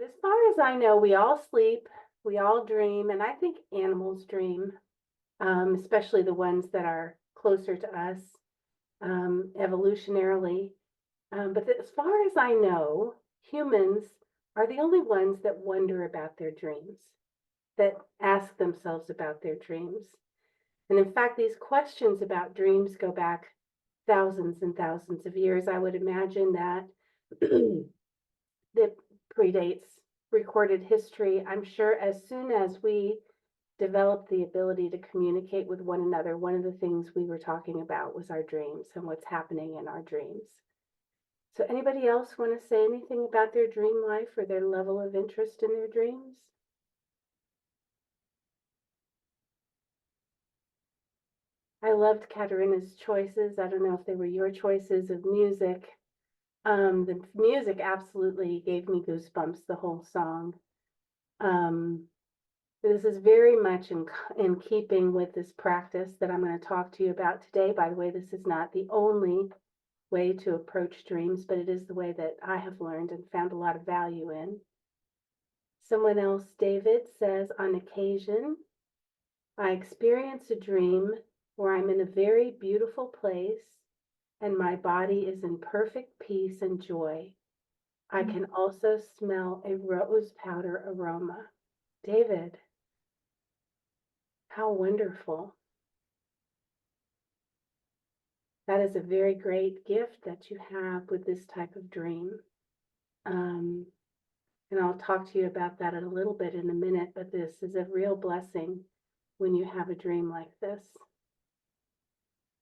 as far as I know, we all sleep, we all dream, and I think animals dream, especially the ones that are closer to us evolutionarily. But as far as I know, humans are the only ones that wonder about their dreams, that ask themselves about their dreams. And in fact, these questions about dreams go back thousands and thousands of years. I would imagine that that predates recorded history. I'm sure as soon as we developed the ability to communicate with one another, one of the things we were talking about was our dreams and what's happening in our dreams. So anybody else want to say anything about their dream life or their level of interest in their dreams? I loved Katerina's choices. I don't know if they were your choices of music. The music absolutely gave me goosebumps, the whole song. This is very much in keeping with this practice that I'm going to talk to you about today. By the way, this is not the only way to approach dreams, but it is the way that I have learned and found a lot of value in. Someone else, David, says, on occasion, I experience a dream where I'm in a very beautiful place and my body is in perfect peace and joy. I can also smell a rose powder aroma. David, how wonderful. That is a very great gift that you have with this type of dream. And I'll talk to you about that in a little bit in a minute, but this is a real blessing when you have a dream like this.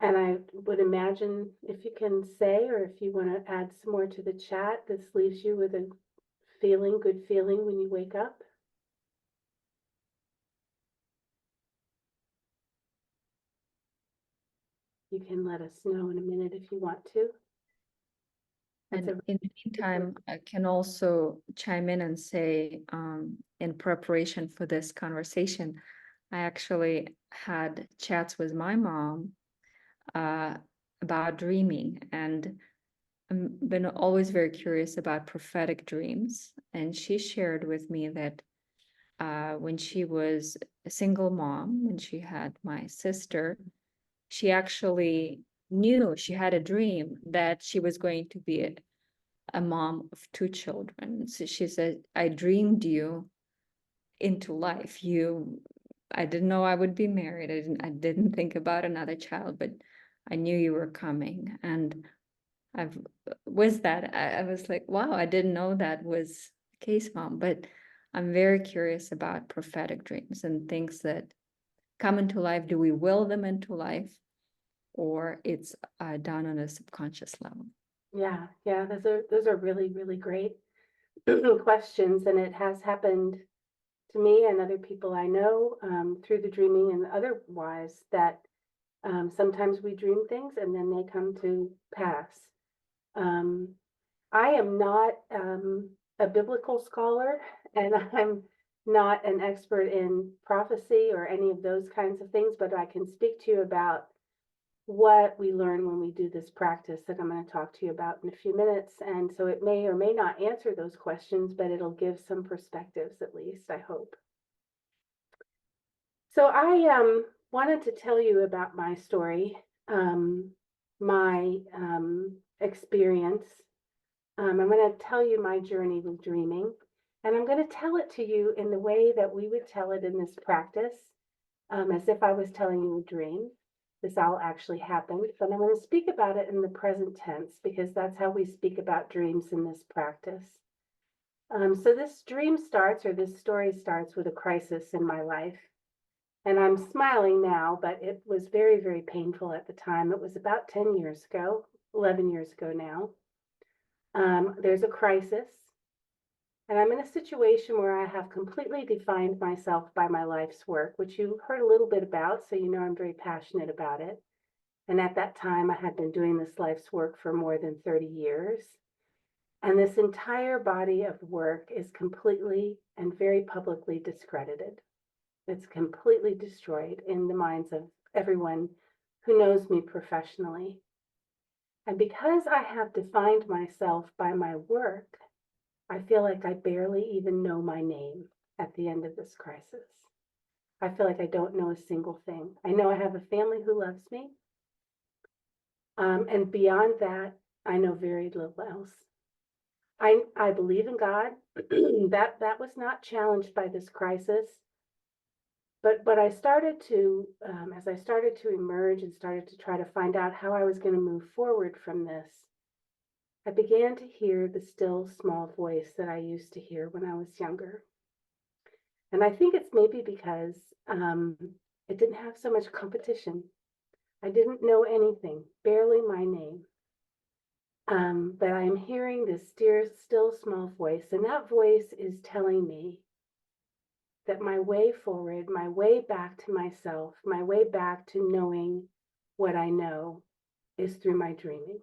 And I would imagine if you can say, or if you want to add some more to the chat, this leaves you with a good feeling when you wake up. You can let us know in a minute if you want to. And in the meantime, I can also chime in and say, in preparation for this conversation, I actually had chats with my mom about dreaming, and I've been always very curious about prophetic dreams. And she shared with me that when she was a single mom, when she had my sister, she actually knew, she had a dream that she was going to be a mom of 2 children. So she said, I dreamed you into life. I didn't know I would be married. I didn't think about another child, but I knew you were coming. And with that, I was like, wow, I didn't know that was the case, Mom. But I'm very curious about prophetic dreams and things that come into life. Do we will them into life, or it's done on a subconscious level? Yeah, those are really, really great questions, and it has happened to me and other people I know through the dreaming and otherwise that sometimes we dream things and then they come to pass. I am not a biblical scholar, and I'm not an expert in prophecy or any of those kinds of things, but I can speak to you about what we learn when we do this practice that I'm going to talk to you about in a few minutes. And so it may or may not answer those questions, but it'll give some perspectives at least, I hope. So I wanted to tell you about my story, my experience. I'm going to tell you my journey with dreaming, and I'm going to tell it to you in the way that we would tell it in this practice, as if I was telling you a dream. This all actually happened, but I'm going to speak about it in the present tense because that's how we speak about dreams in this practice. So this dream starts, or this story starts, with a crisis in my life. And I'm smiling now, but it was very, very painful at the time. It was about 10 years ago, 11 years ago now. There's a crisis, and I'm in a situation where I have completely defined myself by my life's work, which you heard a little bit about, so you know I'm very passionate about it. And at that time, I had been doing this life's work for more than 30 years. And this entire body of work is completely and very publicly discredited. It's completely destroyed in the minds of everyone who knows me professionally. And because I have defined myself by my work, I feel like I barely even know my name at the end of this crisis. I feel like I don't know a single thing. I know I have a family who loves me. And beyond that, I know very little else. I believe in God. That was not challenged by this crisis. But I started to, as I started to emerge and started to try to find out how I was going to move forward from this, I began to hear the still small voice that I used to hear when I was younger. And I think it's maybe because it didn't have so much competition. I didn't know anything, barely my name. But I'm hearing this still small voice, and that voice is telling me that my way forward, my way back to myself, my way back to knowing what I know is through my dreaming.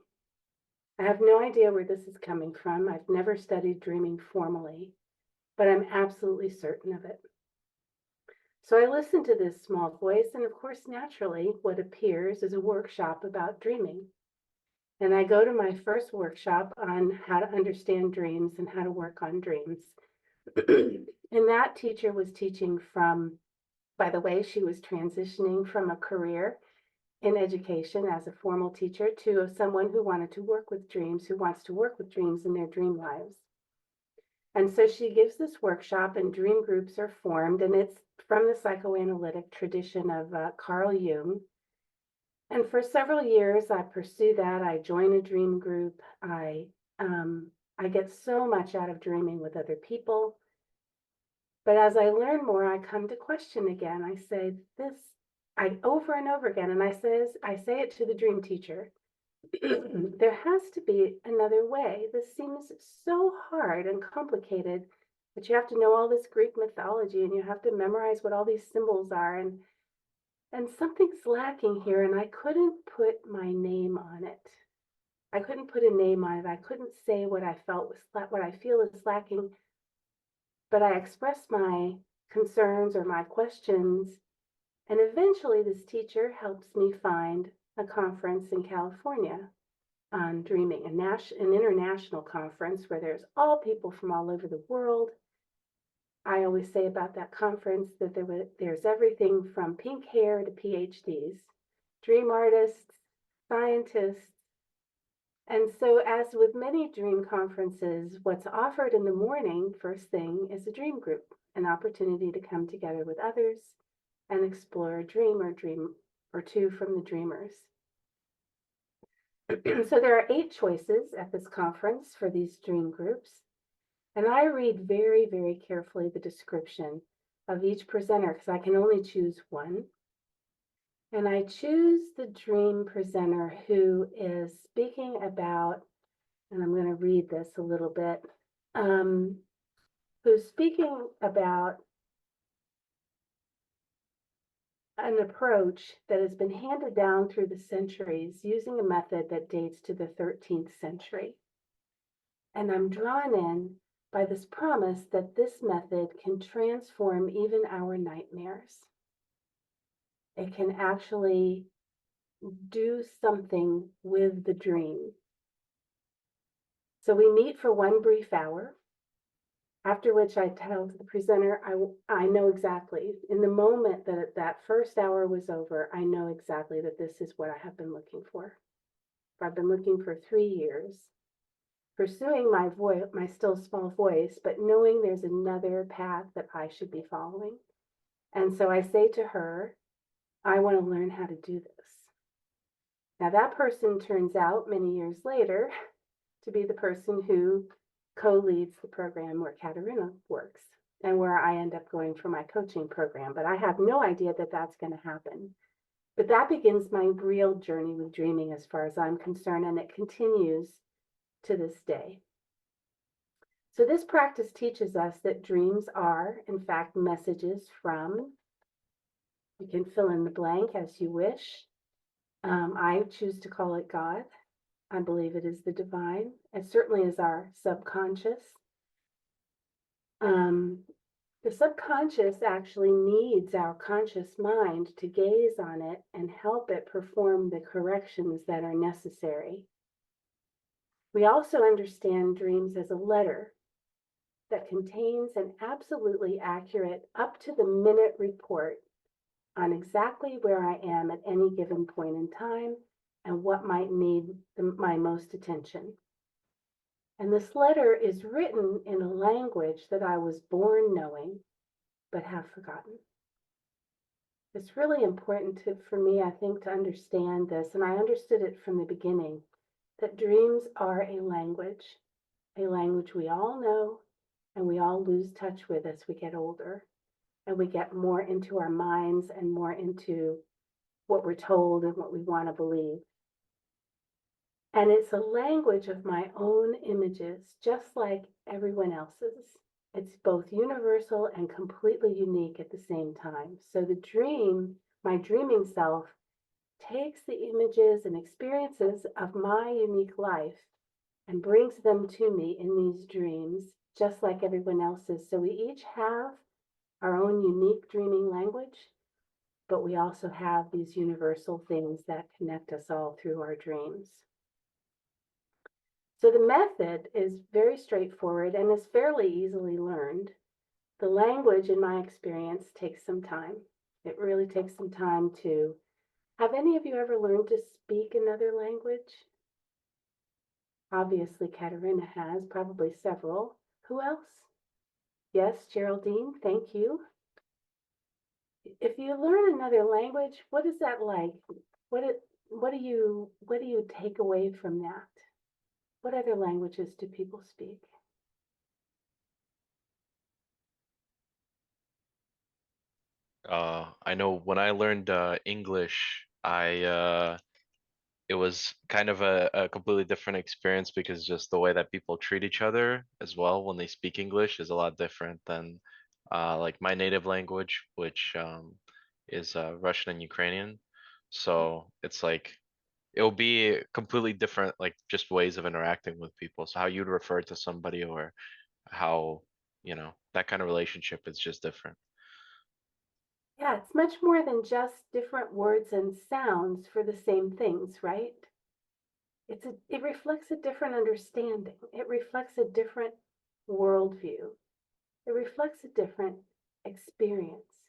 I have no idea where this is coming from. I've never studied dreaming formally, but I'm absolutely certain of it. So I listen to this small voice, and of course, naturally, what appears is a workshop about dreaming. And I go to my first workshop on how to understand dreams and how to work on dreams. And that teacher was teaching from, by the way, she was transitioning from a career in education as a formal teacher to someone who wanted to work with dreams, who wants to work with dreams in their dream lives. And so she gives this workshop, and dream groups are formed, and it's from the psychoanalytic tradition of Carl Jung. And for several years, I pursue that. I join a dream group. I get so much out of dreaming with other people. But as I learn more, I come to question again. I say this, I over and over again, and I say it to the dream teacher. There has to be another way. This seems so hard and complicated, but you have to know all this Greek mythology and you have to memorize what all these symbols are, and something's lacking here, and I couldn't put my name on it. I couldn't put a name on it. I couldn't say what I felt was what I feel is lacking, but I expressed my concerns or my questions, and eventually this teacher helps me find a conference in California on dreaming, an international conference where there's all people from all over the world. I always say about that conference that there's everything from pink hair to PhDs, dream artists, scientists. And so, as with many dream conferences, what's offered in the morning, first thing, is a dream group, an opportunity to come together with others and explore a dream or two from the dreamers. So there are 8 choices at this conference for these dream groups. And I read very, very carefully the description of each presenter because I can only choose one. And I choose the dream presenter who is speaking about, and I'm going to read this a little bit, who's speaking about an approach that has been handed down through the centuries using a method that dates to the 13th century. And I'm drawn in by this promise that this method can transform even our nightmares. It can actually do something with the dream. So we meet for one brief hour, after which I tell the presenter, I know exactly, in the moment that that first hour was over, I know exactly that this is what I have been looking for. I've been looking for 3 years, pursuing my still small voice, but knowing there's another path that I should be following. And so I say to her, I want to learn how to do this. Now that person turns out many years later to be the person who co-leads the program where Katerina works and where I end up going for my coaching program. But I have no idea that that's going to happen. But that begins my real journey with dreaming as far as I'm concerned, and it continues to this day. So this practice teaches us that dreams are, in fact, messages from, you can fill in the blank as you wish. I choose to call it God. I believe it is the divine. It certainly is our subconscious. The subconscious actually needs our conscious mind to gaze on it and help it perform the corrections that are necessary. We also understand dreams as a letter that contains an absolutely accurate, up to the minute report on exactly where I am at any given point in time and what might need my most attention. And this letter is written in a language that I was born knowing, but have forgotten. It's really important for me, I think, to understand this, and I understood it from the beginning, that dreams are a language we all know and we all lose touch with as we get older and we get more into our minds and more into what we're told and what we want to believe. And it's a language of my own images, just like everyone else's. It's both universal and completely unique at the same time. So the dream, my dreaming self, takes the images and experiences of my unique life and brings them to me in these dreams, just like everyone else's. So we each have our own unique dreaming language, but we also have these universal things that connect us all through our dreams. So the method is very straightforward and is fairly easily learned. The language, in my experience, takes some time. It really takes some time to. Have any of you ever learned to speak another language? Obviously, Katerina has, probably several. Who else? Yes, Geraldine, thank you. If you learn another language, what is that like? What do you take away from that? What other languages do people speak? I know when I learned English, I it was kind of a completely different experience because just the way that people treat each other as well when they speak English is a lot different than like my native language, which is Russian and Ukrainian. So it's like it'll be completely different, like just ways of interacting with people. So how you'd refer to somebody or how, that kind of relationship is just different. Yeah, it's much more than just different words and sounds for the same things, right? It reflects a different understanding. It reflects a different worldview. It reflects a different experience.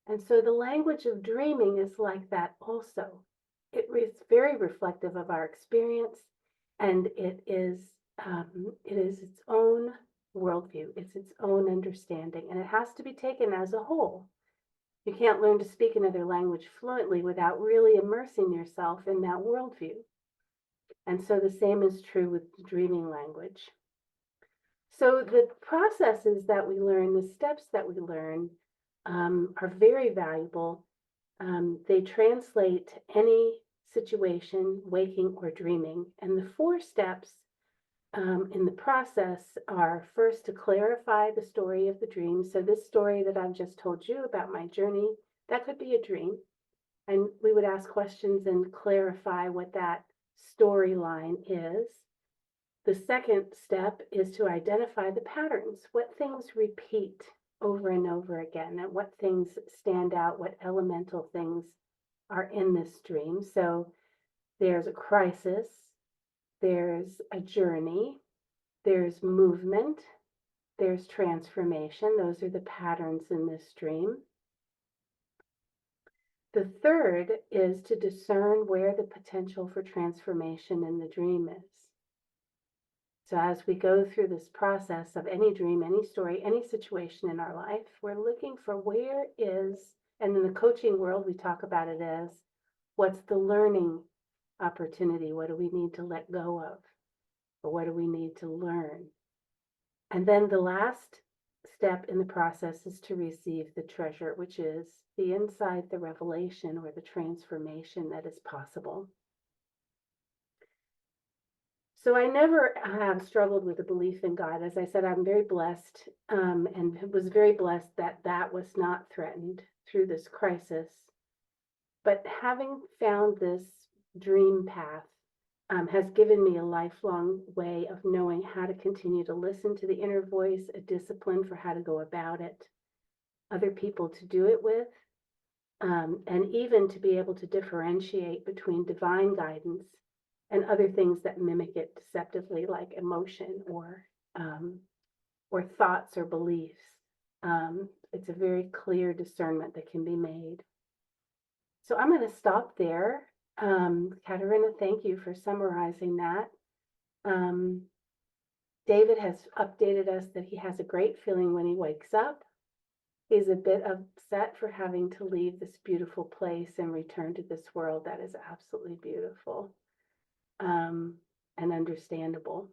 And so the language of dreaming is like that also. It is very reflective of our experience, and it is its own worldview. It's its own understanding, and it has to be taken as a whole. You can't learn to speak another language fluently without really immersing yourself in that worldview. And so the same is true with dreaming language. So the processes that we learn, the steps that we learn, are very valuable. They translate any situation, waking or dreaming. And the 4 steps in the process are first to clarify the story of the dream. So this story that I've just told you about my journey, that could be a dream. And we would ask questions and clarify what that storyline is. The second step is to identify the patterns, what things repeat over and over again, and what things stand out, what elemental things are in this dream. So there's a crisis, there's a journey, there's movement, there's transformation. Those are the patterns in this dream. The third is to discern where the potential for transformation in the dream is. So as we go through this process of any dream, any story, any situation in our life, we're looking for where is, and in the coaching world, we talk about it as what's the learning opportunity? What do we need to let go of? Or what do we need to learn? And then the last step in the process is to receive the treasure, which is the insight, the revelation, or the transformation that is possible. So I never have struggled with a belief in God. As I said, I'm very blessed, and was very blessed that that was not threatened through this crisis. But having found this dream path has given me a lifelong way of knowing how to continue to listen to the inner voice, a discipline for how to go about it, other people to do it with, and even to be able to differentiate between divine guidance and other things that mimic it deceptively, like emotion or or thoughts or beliefs. It's a very clear discernment that can be made. So I'm going to stop there. Katerina, thank you for summarizing that. David has updated us that he has a great feeling when he wakes up. He's a bit upset for having to leave this beautiful place and return to this world that is absolutely beautiful, and understandable.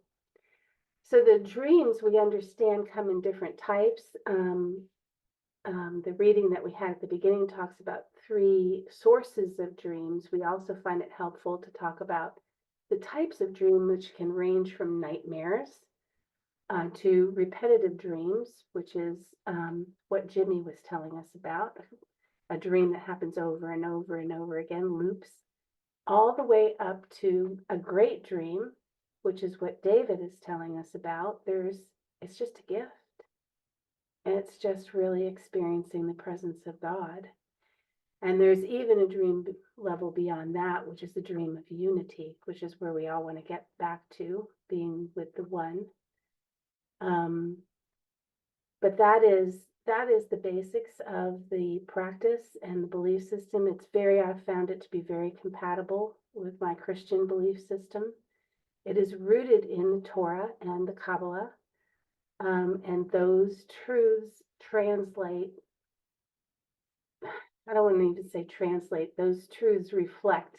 So the dreams, we understand, come in different types. The reading that we had at the beginning talks about 3 sources of dreams. We also find it helpful to talk about the types of dream, which can range from nightmares to repetitive dreams, which is what Jimmy was telling us about, a dream that happens over and over and over again, loops, all the way up to a great dream, which is what David is telling us about. It's just a gift. And it's just really experiencing the presence of God. And there's even a dream level beyond that, which is the dream of unity, which is where we all want to get back to, being with the one. But that is the basics of the practice and the belief system. I've found it to be very compatible with my Christian belief system. It is rooted in the Torah and the Kabbalah. And those truths translate, I don't want to need to say translate, those truths reflect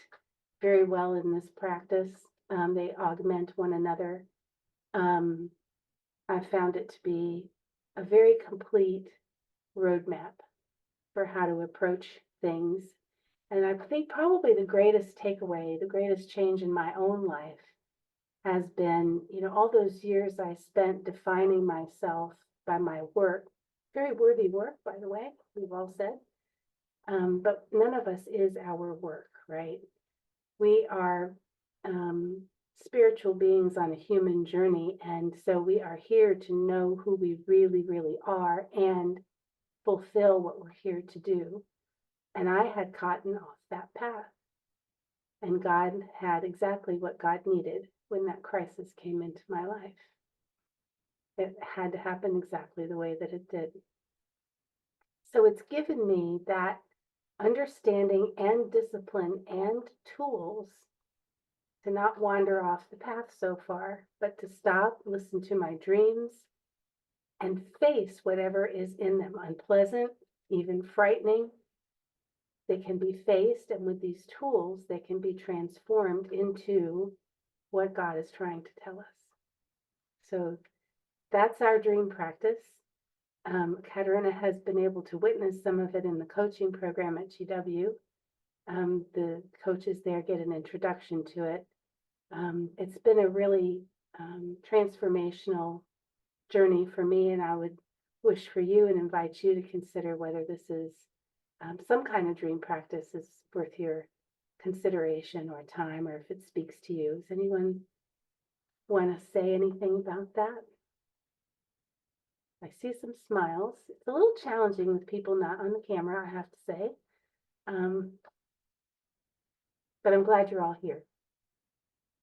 very well in this practice. They augment one another. I found it to be a very complete roadmap for how to approach things. And I think probably the greatest takeaway, the greatest change in my own life has been, all those years I spent defining myself by my work, very worthy work, by the way, we've all said. But none of us is our work, right? We are spiritual beings on a human journey. And so we are here to know who we really, really are and fulfill what we're here to do. And I had gotten off that path. And God had exactly what God needed when that crisis came into my life. It had to happen exactly the way that it did. So it's given me that understanding and discipline and tools to not wander off the path so far, but to stop, listen to my dreams, and face whatever is in them, unpleasant, even frightening. They can be faced, and with these tools, they can be transformed into what God is trying to tell us. So that's our dream practice. Katerina has been able to witness some of it in the coaching program at GW. The coaches there get an introduction to it. It's been a really transformational journey for me, and I would wish for you and invite you to consider whether this is some kind of dream practice is worth your consideration or time, or if it speaks to you. Does anyone want to say anything about that? I see some smiles. It's a little challenging with people not on the camera, I have to say. But I'm glad you're all here.